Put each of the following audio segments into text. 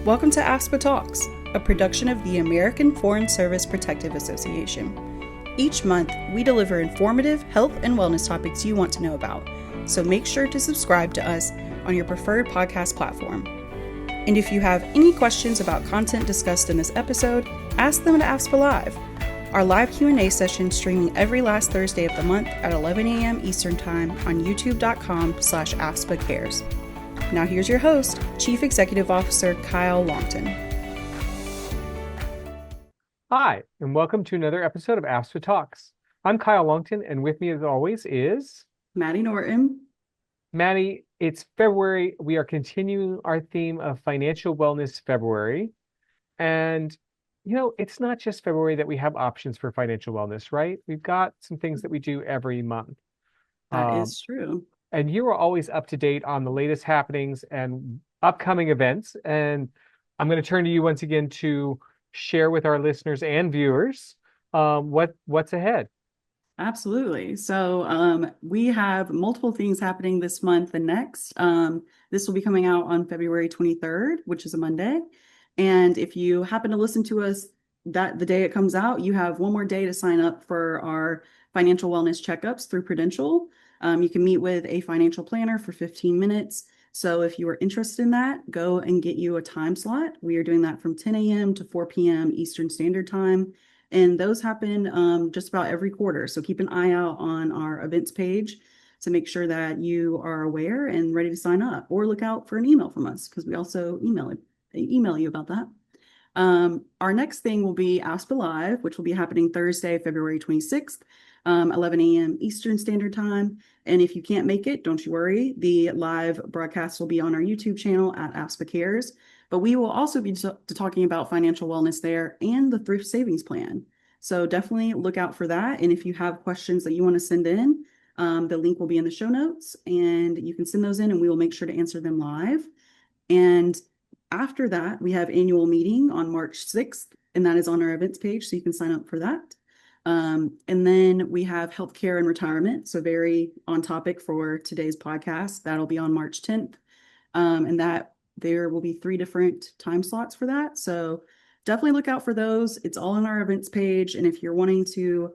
Welcome to AFSPA Talks, a production of the American Foreign Service Protective Association. Each month, we deliver informative health and wellness topics you want to know about, so make sure to subscribe to us on your preferred podcast platform. And if you have any questions about content discussed in this episode, ask them at AFSPA Live, our live Q&A session streaming every last Thursday of the month at 11 a.m. Eastern Time on youtube.com/AFSPA Cares. Now here's your host, Chief Executive Officer Kyle Longton. Hi, and welcome to another episode of AFSPA Talks. I'm Kyle Longton, and with me as always is... Maddie Norton. Maddie, it's February. We are continuing our theme of Financial Wellness February. And, it's not just February that we have options for financial wellness, right? We've got some things that we do every month. That is true. And you are always up to date on the latest happenings and upcoming events. And I'm going to turn to you once again to share with our listeners and viewers what's ahead. Absolutely. So we have multiple things happening this month and next. This will be coming out on February 23rd, which is a Monday. And if you happen to listen to us the day it comes out, you have one more day to sign up for our financial wellness checkups through Prudential. You can meet with a financial planner for 15 minutes. So if you are interested in that, go and get you a time slot. We are doing that from 10 a.m. to 4 p.m. Eastern Standard Time. And those happen just about every quarter. So keep an eye out on our events page to make sure that you are aware and ready to sign up, or look out for an email from us because we also email you about that. Our next thing will be AFSPA Live, which will be happening Thursday, February 26th, 11 a.m. Eastern Standard Time. And if you can't make it, don't you worry. The live broadcast will be on our YouTube channel at AFSPA Cares. But we will also be talking about financial wellness there and the thrift savings plan. So definitely look out for that. And if you have questions that you want to send in, the link will be in the show notes, and you can send those in and we will make sure to answer them live. And after that, we have annual meeting on March 6th, and that is on our events page, so you can sign up for that. And then we have healthcare and retirement, so very on topic for today's podcast. That'll be on March 10th, and that there will be 3 different time slots for that. So definitely look out for those. It's all on our events page, and if you're wanting to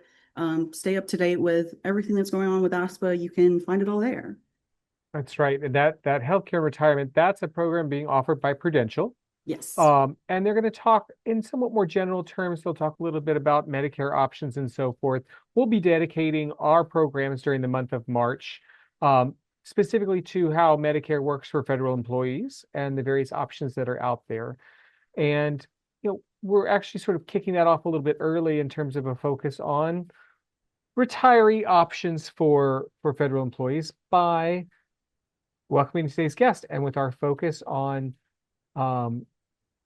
stay up to date with everything that's going on with AFSPA, you can find it all there. That's right. And that healthcare retirement, that's a program being offered by Prudential. Yes. And they're going to talk in somewhat more general terms. They'll talk a little bit about Medicare options and so forth. We'll be dedicating our programs during the month of March, specifically to how Medicare works for federal employees and the various options that are out there. And, we're actually sort of kicking that off a little bit early in terms of a focus on retiree options for federal employees by welcoming today's guest and with our focus on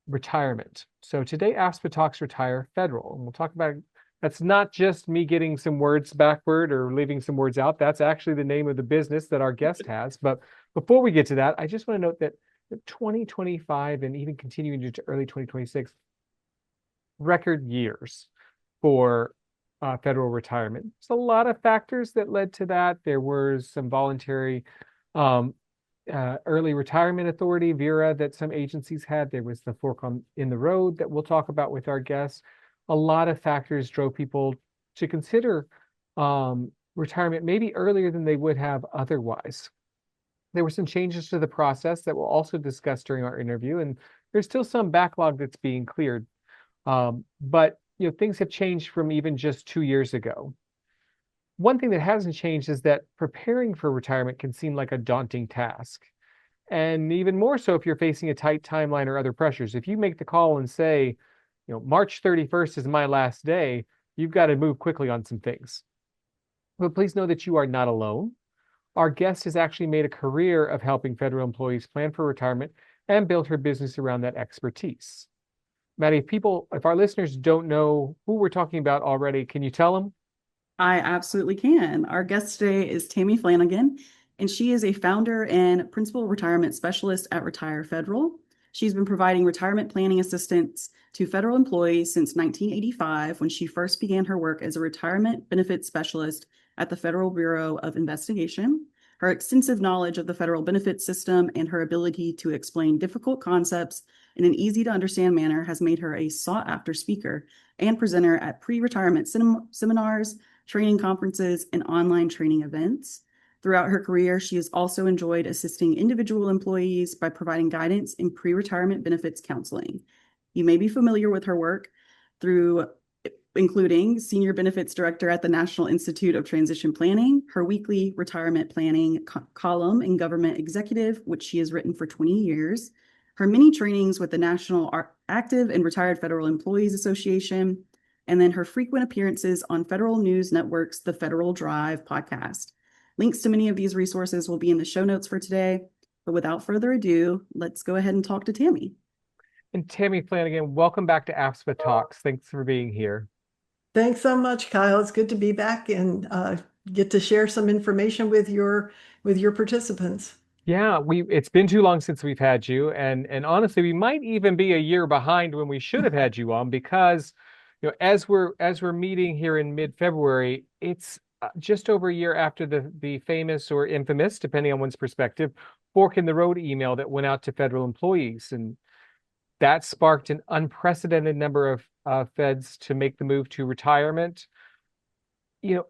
retirement. So today, AFSPA Talks Retire Federal. And we'll talk about, that's not just me getting some words backward or leaving some words out. That's actually the name of the business that our guest has. But before we get to that, I just want to note that 2025 and even continuing into early 2026, record years for federal retirement. There's a lot of factors that led to that. There were some voluntary early retirement authority, VERA, that some agencies had. There was the fork in the road that we'll talk about with our guests. A lot of factors drove people to consider retirement maybe earlier than they would have otherwise. There were some changes to the process that we'll also discuss during our interview, and there's still some backlog that's being cleared. But things have changed from even just 2 years ago. One thing that hasn't changed is that preparing for retirement can seem like a daunting task. And even more so if you're facing a tight timeline or other pressures. If you make the call and say, March 31st is my last day, you've got to move quickly on some things. But please know that you are not alone. Our guest has actually made a career of helping federal employees plan for retirement and build her business around that expertise. Maddie, if our listeners don't know who we're talking about already, can you tell them? I absolutely can. Our guest today is Tammy Flanagan, and she is a founder and principal retirement specialist at Retire Federal. She's been providing retirement planning assistance to federal employees since 1985, when she first began her work as a retirement benefits specialist at the Federal Bureau of Investigation. Her extensive knowledge of the federal benefits system and her ability to explain difficult concepts in an easy to understand manner has made her a sought after speaker and presenter at pre-retirement seminars, training conferences, and online training events. Throughout her career, she has also enjoyed assisting individual employees by providing guidance in pre-retirement benefits counseling. You may be familiar with her work through including Senior Benefits Director at the National Institute of Transition Planning, her weekly retirement planning column in Government Executive, which she has written for 20 years, her many trainings with the National Active and Retired Federal Employees Association, and then her frequent appearances on Federal News Network's The Federal Drive podcast. Links to many of these resources will be in the show notes for today. But without further ado, let's go ahead and talk to Tammy. And Tammy Flanagan, welcome back to AFSPA Talks. Thanks for being here. Thanks so much, Kyle. It's good to be back and get to share some information with your participants. Yeah, it's been too long since we've had you, and honestly, we might even be a year behind when we should have had you on because, as we're meeting here in mid-February, it's just over a year after the famous or infamous, depending on one's perspective, fork in the road email that went out to federal employees, and that sparked an unprecedented number of feds to make the move to retirement.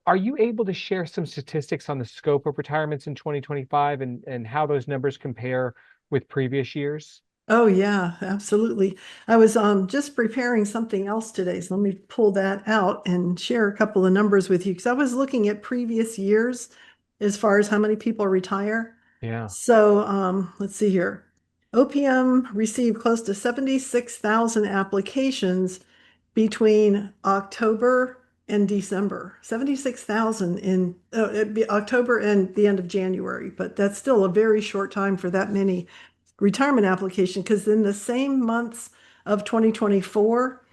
Are you able to share some statistics on the scope of retirements in 2025 and how those numbers compare with previous years? Oh yeah, absolutely. I was just preparing something else today, so let me pull that out and share a couple of numbers with you because I was looking at previous years as far as how many people retire. Yeah. So let's see here. OPM received close to 76,000 applications between October and December. 76,000 in it'd be October and the end of January, but that's still a very short time for that many retirement application because in the same months of 2024,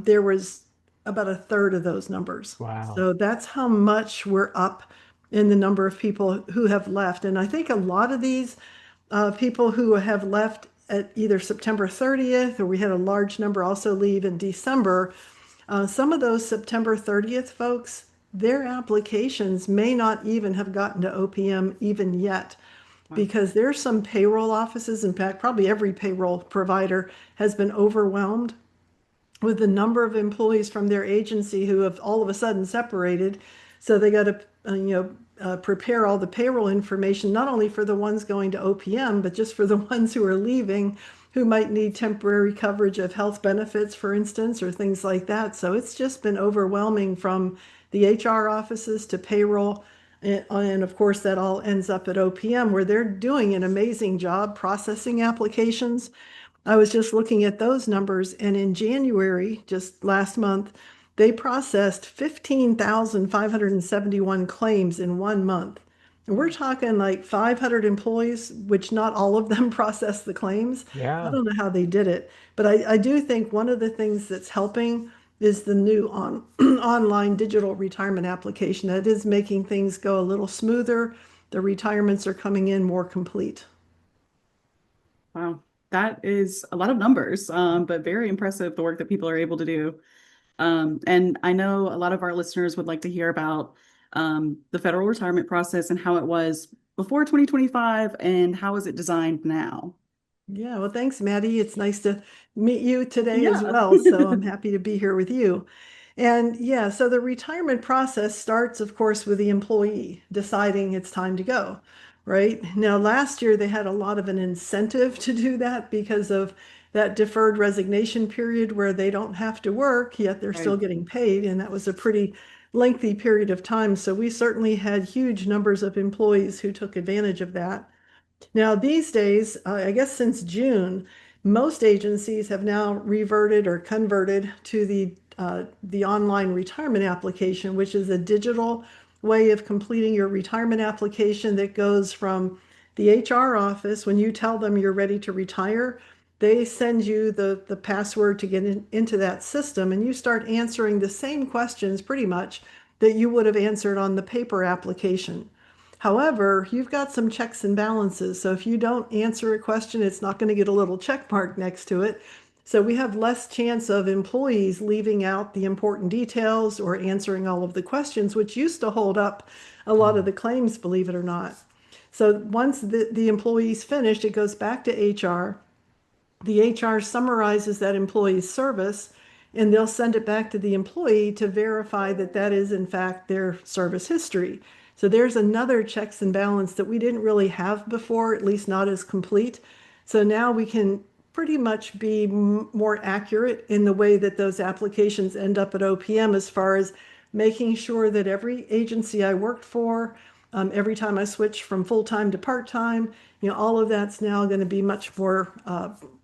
there was about a third of those numbers. Wow. So that's how much we're up in the number of people who have left. And I think a lot of these people who have left at either September 30th or we had a large number also leave in December. Some of those September 30th folks, their applications may not even have gotten to OPM even yet because there's some payroll offices, in fact, probably every payroll provider has been overwhelmed with the number of employees from their agency who have all of a sudden separated. So they got to, prepare all the payroll information, not only for the ones going to OPM, but just for the ones who are leaving, who might need temporary coverage of health benefits, for instance, or things like that. So it's just been overwhelming from the HR offices to payroll. And of course, that all ends up at OPM, where they're doing an amazing job processing applications. I was just looking at those numbers, and in January, just last month, they processed 15,571 claims in 1 month. And we're talking like 500 employees, which not all of them processed the claims. I Yeah. don't know how they did it, but I do think one of the things that's helping is the new online digital retirement application that is making things go a little smoother. The retirements are coming in more complete. Wow, that is a lot of numbers, but very impressive the work that people are able to do. And I know a lot of our listeners would like to hear about the federal retirement process and how it was before 2025 and how is it designed now? Yeah, well, thanks, Maddie. It's nice to meet you today as Yeah. well. So I'm happy to be here with you. And yeah, so the retirement process starts, of course, with the employee deciding it's time to go, right? Now, last year they had a lot of an incentive to do that because of that deferred resignation period where they don't have to work, yet they're still Right. getting paid. And that was a pretty lengthy period of time. So we certainly had huge numbers of employees who took advantage of that. Now, these days, I guess since June, most agencies have now reverted or converted to the online retirement application, which is a digital way of completing your retirement application that goes from the HR office. When you tell them you're ready to retire, they send you the password to get into that system, and you start answering the same questions pretty much that you would have answered on the paper application. However, you've got some checks and balances. So if you don't answer a question, it's not going to get a little check mark next to it. So we have less chance of employees leaving out the important details or answering all of the questions, which used to hold up a lot of the claims, believe it or not. So once the employee's finished, it goes back to HR. The HR summarizes that employee's service and they'll send it back to the employee to verify that that is in fact their service history. So there's another checks and balance that we didn't really have before, at least not as complete. So now we can pretty much be more accurate in the way that those applications end up at OPM as far as making sure that every agency I worked for, every time I switch from full-time to part-time, all of that's now going to be much more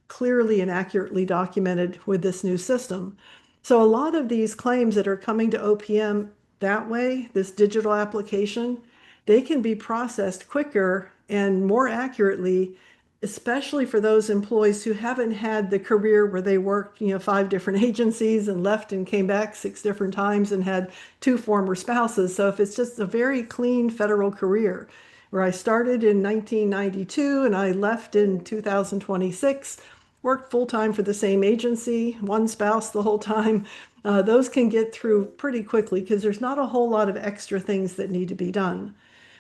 clearly and accurately documented with this new system. So a lot of these claims that are coming to OPM that way, this digital application, they can be processed quicker and more accurately, especially for those employees who haven't had the career where they worked, 5 different agencies and left and came back 6 different times and had 2 former spouses. So if it's just a very clean federal career, where I started in 1992 and I left in 2026, worked full-time for the same agency, one spouse the whole time, those can get through pretty quickly because there's not a whole lot of extra things that need to be done.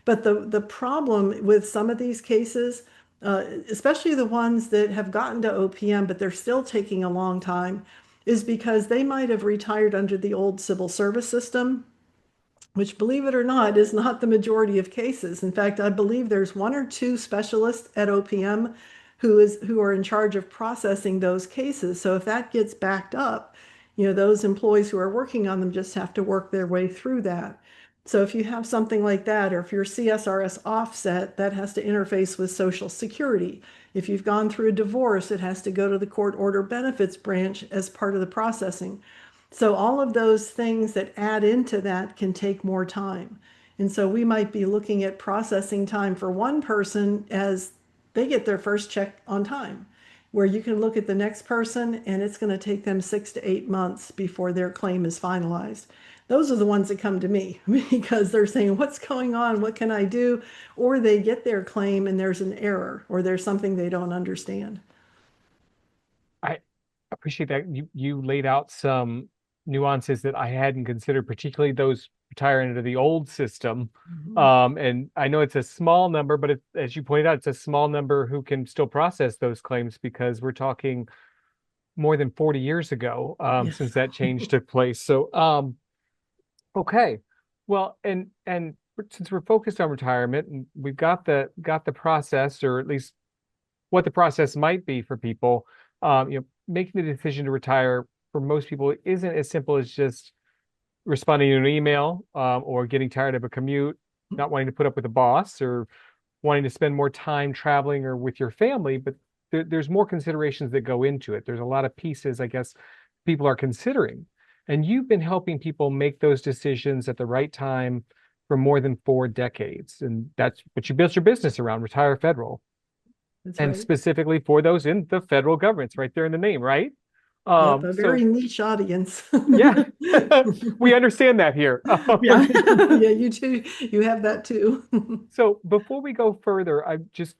But the problem with some of these cases, especially the ones that have gotten to OPM, but they're still taking a long time, is because they might have retired under the old civil service system, which, believe it or not, is not the majority of cases. In fact, I believe there's 1 or 2 specialists at OPM who are in charge of processing those cases. So if that gets backed up, those employees who are working on them just have to work their way through that. So if you have something like that, or if your CSRS offset, that has to interface with Social Security. If you've gone through a divorce, it has to go to the court order benefits branch as part of the processing. So all of those things that add into that can take more time. And so we might be looking at processing time for one person as they get their first check on time, where you can look at the next person and it's going to take them 6 to 8 months before their claim is finalized. Those are the ones that come to me because they're saying, what's going on? What can I do? Or they get their claim and there's an error or there's something they don't understand. I appreciate that you laid out some nuances that I hadn't considered, particularly those retiring under the old system. Mhm. And I know it's a small number, but as you pointed out, it's a small number who can still process those claims because we're talking more than 40 years ago since Yes. that change took place. So, okay, well, and since we're focused on retirement and we've got the process, or at least what the process might be for people, making the decision to retire for most people isn't as simple as just responding to an email or getting tired of a commute, not wanting to put up with a boss, or wanting to spend more time traveling or with your family. But there's more considerations that go into it. There's a lot of pieces, I guess, people are considering. And you've been helping people make those decisions at the right time for more than 4 decades. And that's what you built your business around, Retire Federal, That's and right. specifically for those in the federal government. It's right there in the name, right? Yep, a So very niche audience. yeah, we understand that here. Yeah. Yeah, you too. You have that too. So before we go further,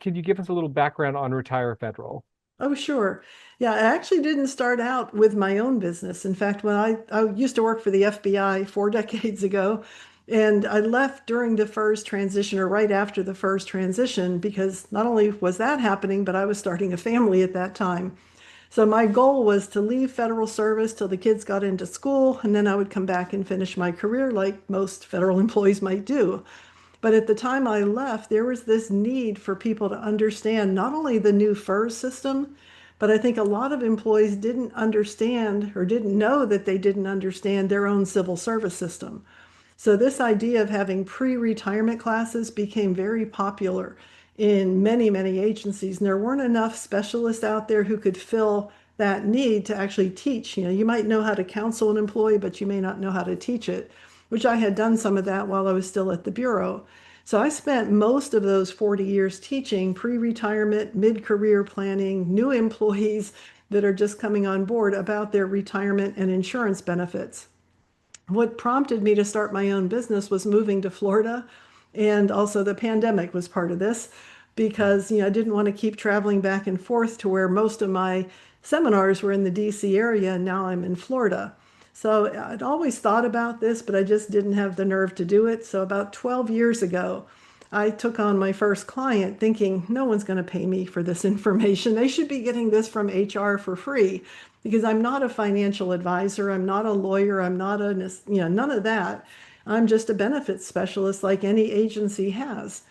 can you give us a little background on Retire Federal? Oh, sure. Yeah, I actually didn't start out with my own business. In fact, when I used to work for the FBI 4 decades ago, and I left during the first transition or right after the first transition because not only was that happening, but I was starting a family at that time. So my goal was to leave federal service till the kids got into school, and then I would come back and finish my career like most federal employees might do. But at the time I left, there was this need for people to understand not only the new FERS system, but I think a lot of employees didn't understand or didn't know that they didn't understand their own civil service system. So this idea of having pre-retirement classes became very popular in many, many agencies. And there weren't enough specialists out there who could fill that need to actually teach. You might know how to counsel an employee, but you may not know how to teach it, which I had done some of that while I was still at the Bureau. So I spent most of those 40 years teaching pre-retirement, mid-career planning, new employees that are just coming on board about their retirement and insurance benefits. What prompted me to start my own business was moving to Florida, and also the pandemic was part of this because I didn't want to keep traveling back and forth to where most of my seminars were in the DC area, and now I'm in Florida. So I'd always thought about this, but I just didn't have the nerve to do it. So about 12 years ago, I took on my first client thinking no one's going to pay me for this information. They should be getting this from HR for free because I'm not a financial advisor. I'm not a lawyer. I'm not none of that. I'm just a benefits specialist like any agency has.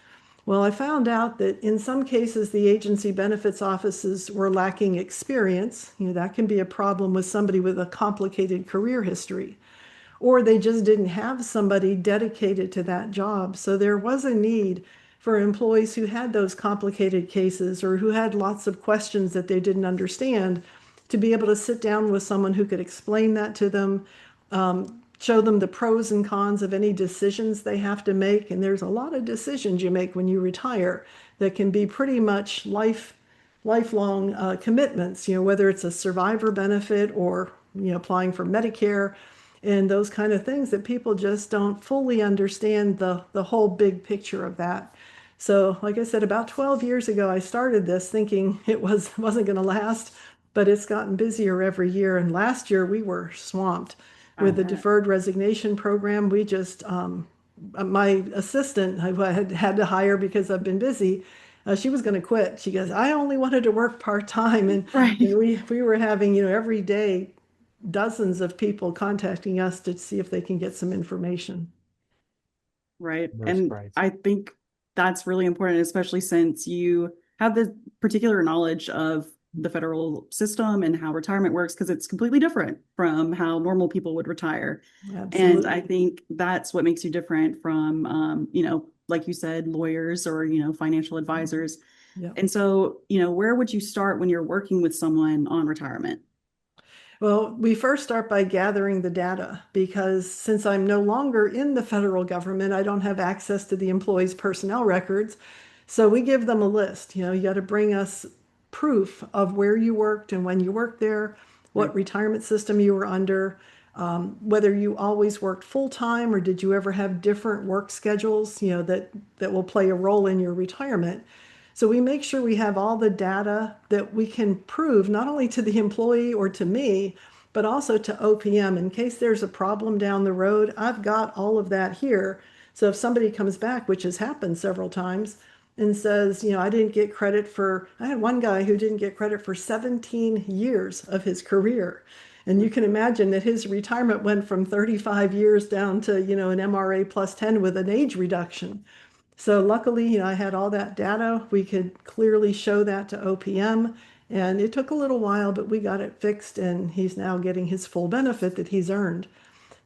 Well, I found out that in some cases, the agency benefits offices were lacking experience. That can be a problem with somebody with a complicated career history, or they just didn't have somebody dedicated to that job. So there was a need for employees who had those complicated cases or who had lots of questions that they didn't understand to be able to sit down with someone who could explain that to them, show them the pros and cons of any decisions they have to make. And there's a lot of decisions you make when you retire that can be pretty much lifelong commitments, whether it's a survivor benefit or, applying for Medicare and those kind of things that people just don't fully understand the whole big picture of that. So, like I said, about 12 years ago, I started this thinking it wasn't going to last, but it's gotten busier every year. And last year we were swamped I with the bet. deferred resignation program. We just, my assistant, who I had to hire because I've been busy, she was going to quit. She goes, I only wanted to work part-time. And Right. we were having, every day dozens of people contacting us to see if they can get some information. Right. No And surprise. I think that's really important, especially since you have the particular knowledge of the federal system and how retirement works, because it's completely different from how normal people would retire. And I Absolutely. think that's what makes you different from, like you said, lawyers or, financial advisors. Yeah. And so, where would you start when you're working with someone on retirement? Well, we first start by gathering the data because since I'm no longer in the federal government, I don't have access to the employee's personnel records. So we give them a list. You got to bring us proof of where you worked and when you worked there, Right. what retirement system you were under, whether you always worked full time or did you ever have different work schedules, that will play a role in your retirement. So we make sure we have all the data that we can prove not only to the employee or to me, but also to OPM in case there's a problem down the road. I've got all of that here. So if somebody comes back, which has happened several times, and says, I didn't get credit for, I had one guy who didn't get credit for 17 years of his career. And you can imagine that his retirement went from 35 years down to, an MRA plus 10 with an age reduction. So luckily, I had all that data. We could clearly show that to OPM, and it took a little while, but we got it fixed, and he's now getting his full benefit that he's earned.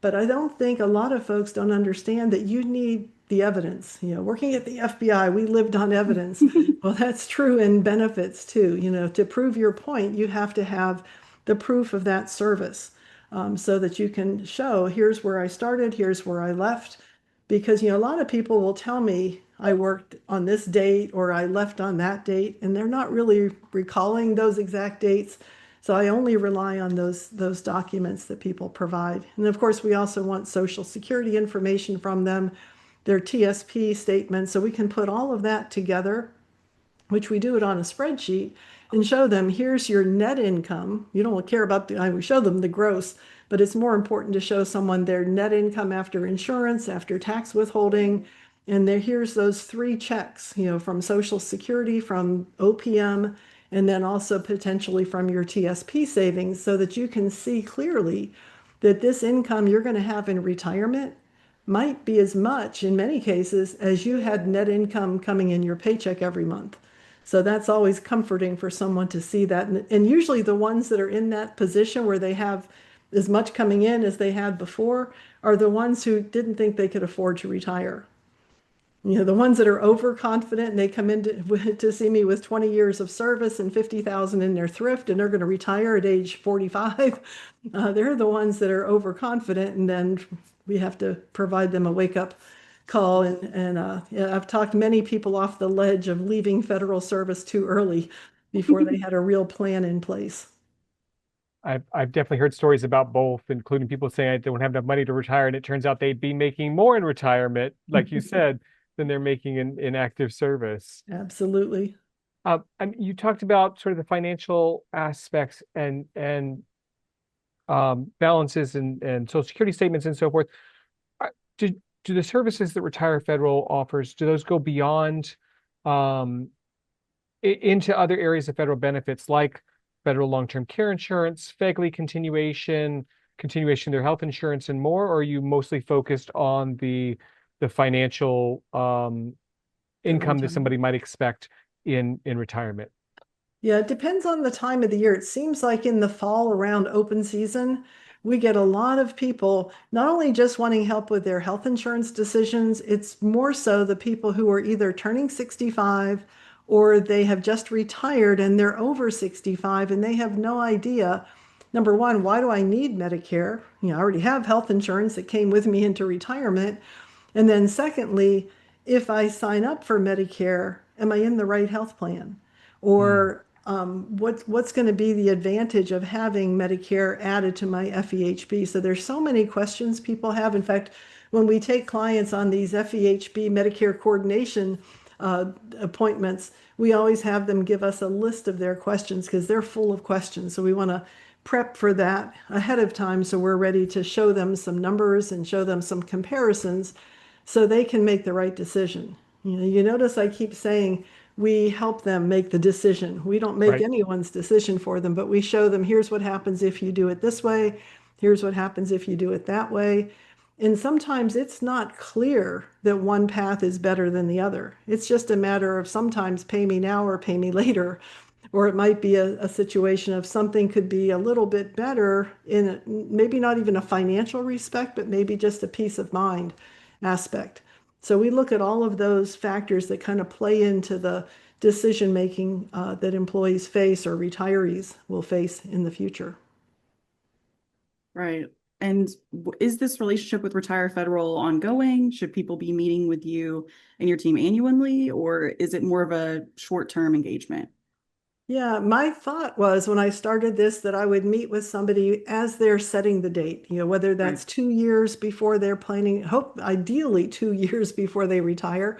But I don't think a lot of folks don't understand that you need the evidence. Working at the FBI, we lived on evidence. Well, that's true in benefits too. To prove your point, you have to have the proof of that service, so that you can show here's where I started, here's where I left. Because, a lot of people will tell me I worked on this date or I left on that date, and they're not really recalling those exact dates. So I only rely on those documents that people provide. And of course, we also want Social Security information from them, their TSP statements, so we can put all of that together, which we do it on a spreadsheet, and show them here's your net income. You don't care about we show them the gross, but it's more important to show someone their net income after insurance, after tax withholding. And here's those three checks, from Social Security, from OPM, and then also potentially from your TSP savings so that you can see clearly that this income you're going to have in retirement might be as much in many cases as you had net income coming in your paycheck every month. So that's always comforting for someone to see that. And usually the ones that are in that position where they have as much coming in as they had before are the ones who didn't think they could afford to retire. The ones that are overconfident and they come in to see me with 20 years of service and 50,000 in their thrift and they're going to retire at age 45. They're the ones that are overconfident, and then we have to provide them a wake up call. And yeah, I've talked many people off the ledge of leaving federal service too early before they had a real plan in place. I've definitely heard stories about both, including people saying I don't have enough money to retire, and it turns out they'd be making more in retirement, like you said, than they're making in active service. Absolutely. And you talked about sort of the financial aspects and balances and Social Security statements and so forth. Uh, Do do the services that Retire Federal offers, do those go beyond um, into other areas of federal benefits like federal long-term care insurance, FEGLI continuation of their health insurance, and more? Or are you mostly focused on the financial The income that retirement. somebody might expect in retirement? Yeah, it depends on the time of the year. It seems like in the fall around open season, we get a lot of people not only just wanting help with their health insurance decisions, it's more so the people who are either turning 65 or they have just retired and they're over 65 and they have no idea. Number one, why do I need Medicare? I already have health insurance that came with me into retirement. And then secondly, if I sign up for Medicare, am I in the right health plan? Hmm. Or what's going to be the advantage of having Medicare added to my FEHB? So there's so many questions people have. In fact, when we take clients on these FEHB Medicare coordination appointments, we always have them give us a list of their questions because they're full of questions. So we want to prep for that ahead of time so we're ready to show them some numbers and show them some comparisons so they can make the right decision. You notice I keep saying we help them make the decision. We don't make Right. anyone's decision for them, but we show them here's what happens if you do it this way, here's what happens if you do it that way. And sometimes it's not clear that one path is better than the other. It's just a matter of sometimes pay me now or pay me later. Or it might be a situation of something could be a little bit better in maybe not even a financial respect, but maybe just a peace of mind aspect. So we look at all of those factors that kind of play into the decision making that employees face or retirees will face in the future. Right. And is this relationship with Retire Federal ongoing? Should people be meeting with you and your team annually, or is it more of a short-term engagement? Yeah, my thought was when I started this that I would meet with somebody as they're setting the date, whether Right. that's 2 years before they're planning, hope ideally 2 years before they retire.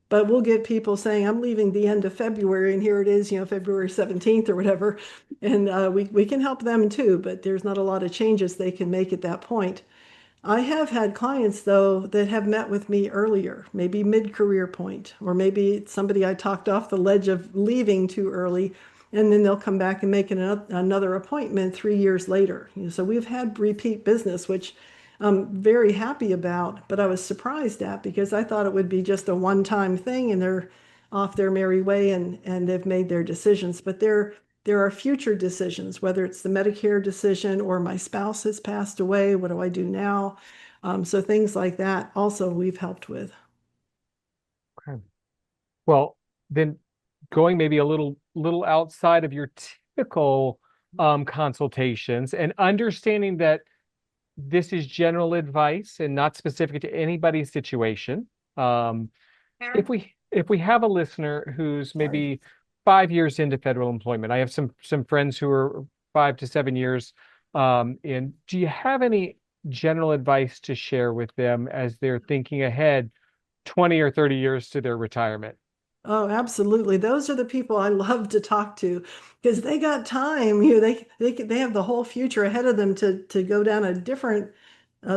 But we'll get people saying, I'm leaving the end of February, and here it is, February 17th or whatever. And we can help them too, but there's not a lot of changes they can make at that point. I have had clients, though, that have met with me earlier, maybe mid-career point, or maybe it's somebody I talked off the ledge of leaving too early, and then they'll come back and make another appointment 3 years later. So we've had repeat business, which I'm very happy about, but I was surprised at because I thought it would be just a one-time thing and they're off their merry way and they've made their decisions. But there are future decisions, whether it's the Medicare decision or my spouse has passed away, what do I do now? So things like that also we've helped with. Okay. Well, then going maybe a little outside of your typical consultations and understanding that this is general advice and not specific to anybody's situation. Um, if we have a listener who's Sorry. maybe 5 years into federal employment, I have some friends who are 5 to 7 years in. Do you have any general advice to share with them as they're thinking ahead 20 or 30 years to their retirement? Oh, absolutely. Those are the people I love to talk to because they got time. They have the whole future ahead of them to go down a different,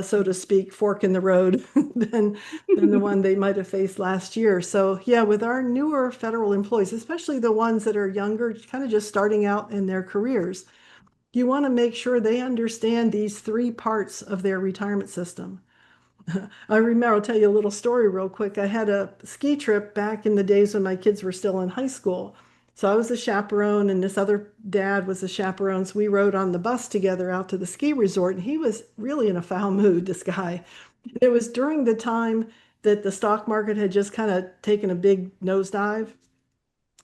so to speak, fork in the road than the one they might have faced last year. So yeah, with our newer federal employees, especially the ones that are younger, kind of just starting out in their careers, you want to make sure they understand these three parts of their retirement system. I remember, I'll tell you a little story real quick. I had a ski trip back in the days when my kids were still in high school. So I was a chaperone, and this other dad was a chaperone. So we rode on the bus together out to the ski resort, and he was really in a foul mood, this guy. It was during the time that the stock market had just kind of taken a big nosedive.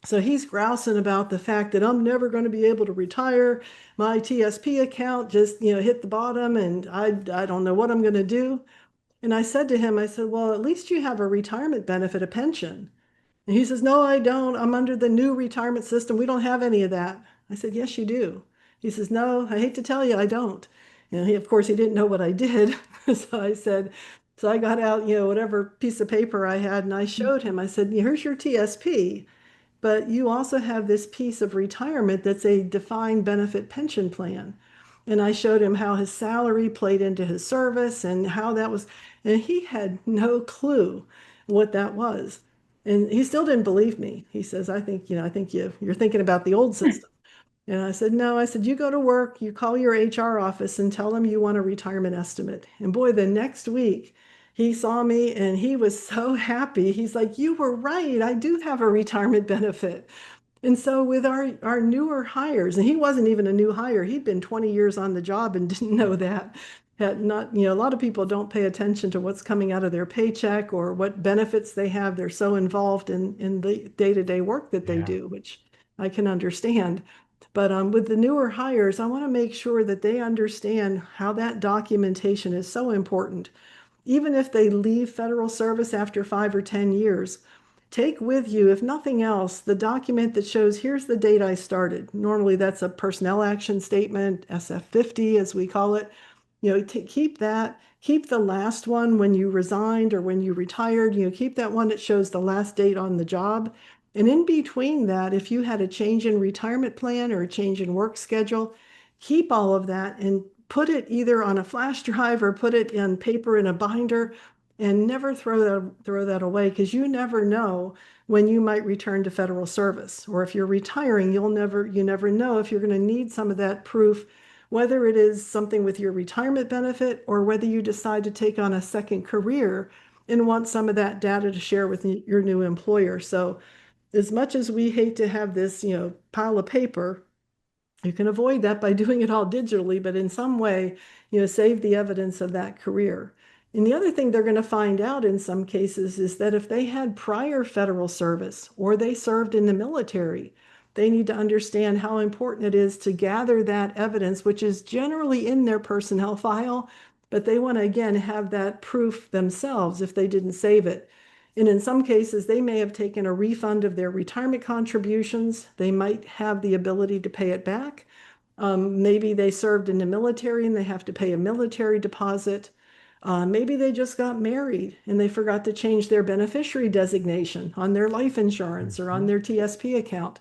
So he's grousing about the fact that I'm never going to be able to retire. My TSP account just, hit the bottom, and I don't know what I'm going to do. And I said to him, I said, well, at least you have a retirement benefit, a pension. And he says, no, I don't. I'm under the new retirement system. We don't have any of that. I said, yes, you do. He says, no, I hate to tell you, I don't. And of course, he didn't know what I did. So I said, so I got out, whatever piece of paper I had, and I showed him. I said, here's your TSP, but you also have this piece of retirement that's a defined benefit pension plan. And I showed him how his salary played into his service and how that was, and he had no clue what that was. And he still didn't believe me. He says, I think you're thinking about the old system. And I said, no, I said, you go to work, you call your HR office and tell them you want a retirement estimate. And boy, the next week he saw me and he was so happy. He's like, you were right. I do have a retirement benefit. And so with our newer hires, and he wasn't even a new hire, he'd been 20 years on the job and didn't know that. Had not, a lot of people don't pay attention to what's coming out of their paycheck or what benefits they have. They're so involved in the day-to-day work that they Yeah. do, which I can understand. But with the newer hires, I want to make sure that they understand how that documentation is so important. Even if they leave federal service after 5 or 10 years, take with you, if nothing else, the document that shows here's the date I started. Normally that's a personnel action statement, SF50 as we call it. Keep that, keep the last one when you resigned or when you retired, keep that one that shows the last date on the job. And in between that, if you had a change in retirement plan or a change in work schedule, keep all of that and put it either on a flash drive or put it in paper in a binder and never throw that away because you never know when you might return to federal service. Or if you're retiring, you never know if you're going to need some of that proof, whether it is something with your retirement benefit or whether you decide to take on a second career and want some of that data to share with your new employer. So as much as we hate to have this, pile of paper, you can avoid that by doing it all digitally, but in some way, save the evidence of that career. And the other thing they're going to find out in some cases is that if they had prior federal service or they served in the military, they need to understand how important it is to gather that evidence, which is generally in their personnel file, but they want to again have that proof themselves if they didn't save it. And in some cases, they may have taken a refund of their retirement contributions. They might have the ability to pay it back. Maybe they served in the military and they have to pay a military deposit. Maybe they just got married and they forgot to change their beneficiary designation on their life insurance or on Mhm. their TSP account.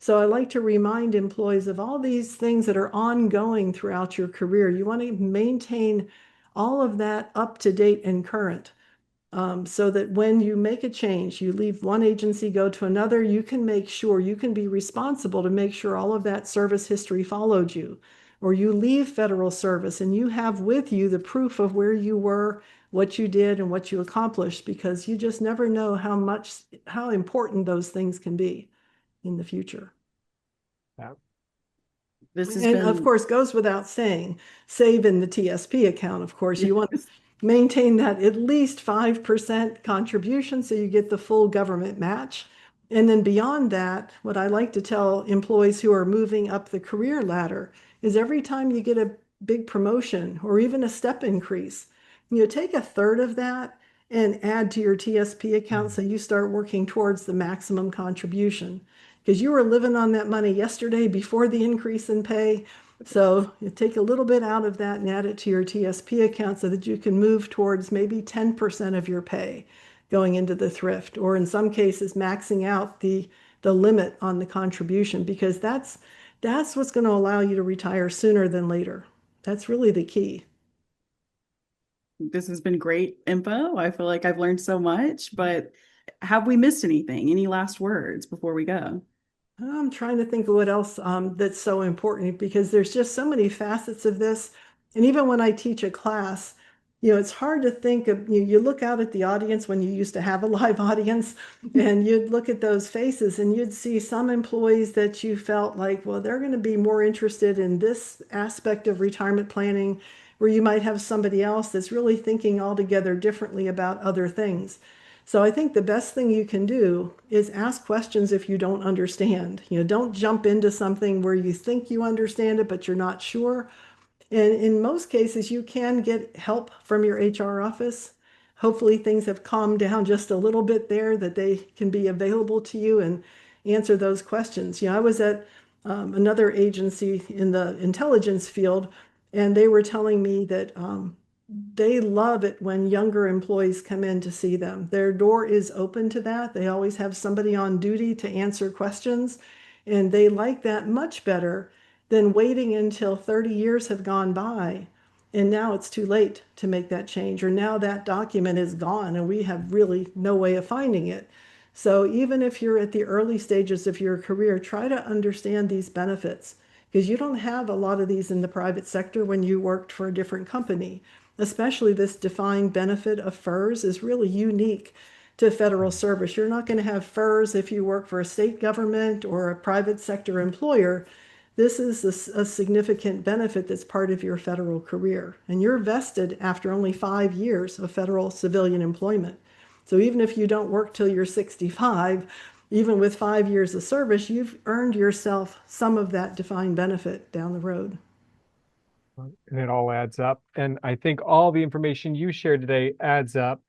So I like to remind employees of all these things that are ongoing throughout your career. You want to maintain all of that up to date and current so that when you make a change, you leave one agency, go to another, you can make sure you can be responsible to make sure all of that service history followed you. Or you leave federal service and you have with you the proof of where you were, what you did, and what you accomplished, because you just never know how important those things can be in the future. Yeah. This has And of been course, goes without saying, save in the TSP account. Of course, you want to maintain that at least 5% contribution so you get the full government match. And then beyond that, what I like to tell employees who are moving up the career ladder is every time you get a big promotion or even a step increase, take a third of that and add to your TSP account so you start working towards the maximum contribution because you were living on that money yesterday before the increase in pay. So you take a little bit out of that and add it to your TSP account so that you can move towards maybe 10% of your pay going into the thrift, or in some cases maxing out the limit on the contribution because that's what's going to allow you to retire sooner than later. That's really the key. this has been great info. I feel like I've learned so much, but have we missed anything? Any last words before we go? I'm trying to think of what else that's so important because there's just so many facets of this. And even when I teach a class, it's hard to think of, you look out at the audience when you used to have a live audience and you'd look at those faces and you'd see some employees that you felt like, well, they're going to be more interested in this aspect of retirement planning, where you might have somebody else that's really thinking altogether differently about other things. So I think the best thing you can do is ask questions if you don't understand. Don't jump into something where you think you understand it, but you're not sure. And in most cases, you can get help from your HR office. Hopefully, things have calmed down just a little bit there that they can be available to you and answer those questions. I was at another agency in the intelligence field, and they were telling me that they love it when younger employees come in to see them. Their door is open to that. They always have somebody on duty to answer questions, and they like that much better than waiting until 30 years have gone by and now it's too late to make that change, or now that document is gone and we have really no way of finding it. So even if you're at the early stages of your career, try to understand these benefits, because you don't have a lot of these in the private sector when you worked for a different company. Especially this defined benefit of FERS is really unique to federal service. You're not going to have FERS if you work for a state government or a private sector employer. This is a significant benefit that's part of your federal career, and you're vested after only 5 years of federal civilian employment. So even if you don't work till you're 65, even with 5 years of service, you've earned yourself some of that defined benefit down the road. And it all adds up. And I think all the information you shared today adds up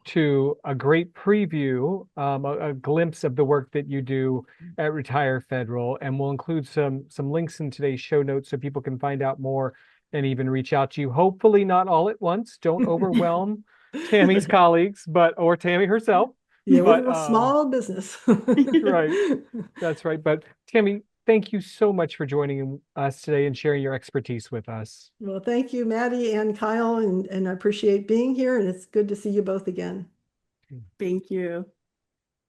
to a great preview, a glimpse of the work that you do at Retire Federal. And we'll include some links in today's show notes so people can find out more and even reach out to you. Hopefully not all at once. Don't overwhelm Tammy's colleagues, or Tammy herself. Yeah, we're a small business. Right. That's right. But Tammy, thank you so much for joining us today and sharing your expertise with us. Well, thank you, Maddie and Kyle, and I appreciate being here, and it's good to see you both again. Thank you.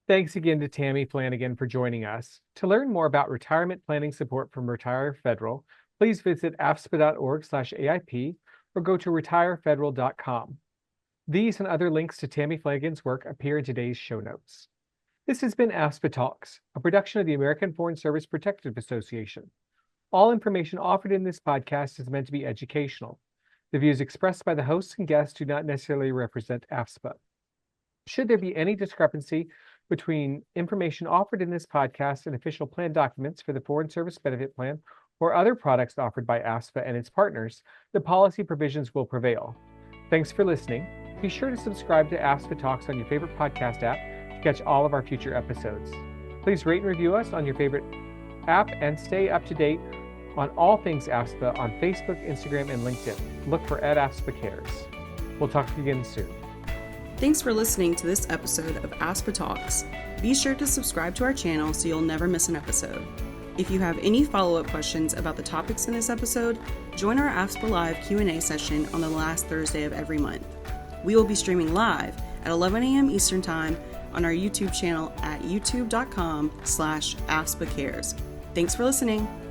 Thanks again to Tammy Flanagan for joining us. To learn more about retirement planning support from Retire Federal, please visit afspa.org/AIP or go to retirefederal.com. These and other links to Tammy Flanagan's work appear in today's show notes. This has been AFSPA Talks, a production of the American Foreign Service Protective Association. All information offered in this podcast is meant to be educational. The views expressed by the hosts and guests do not necessarily represent AFSPA. Should there be any discrepancy between information offered in this podcast and official plan documents for the Foreign Service Benefit Plan or other products offered by AFSPA and its partners, the policy provisions will prevail. Thanks for listening. Be sure to subscribe to AFSPA Talks on your favorite podcast app to catch all of our future episodes. Please rate and review us on your favorite app and stay up to date on all things AFSPA on Facebook, Instagram, and LinkedIn. Look for @AFSPA Cares. We'll talk to you again soon. Thanks for listening to this episode of AFSPA Talks. Be sure to subscribe to our channel so you'll never miss an episode. If you have any follow-up questions about the topics in this episode, join our AFSPA Live Q&A session on the last Thursday of every month. We will be streaming live at 11 a.m. Eastern Time on our YouTube channel at youtube.com/AFSPA Cares. Thanks for listening.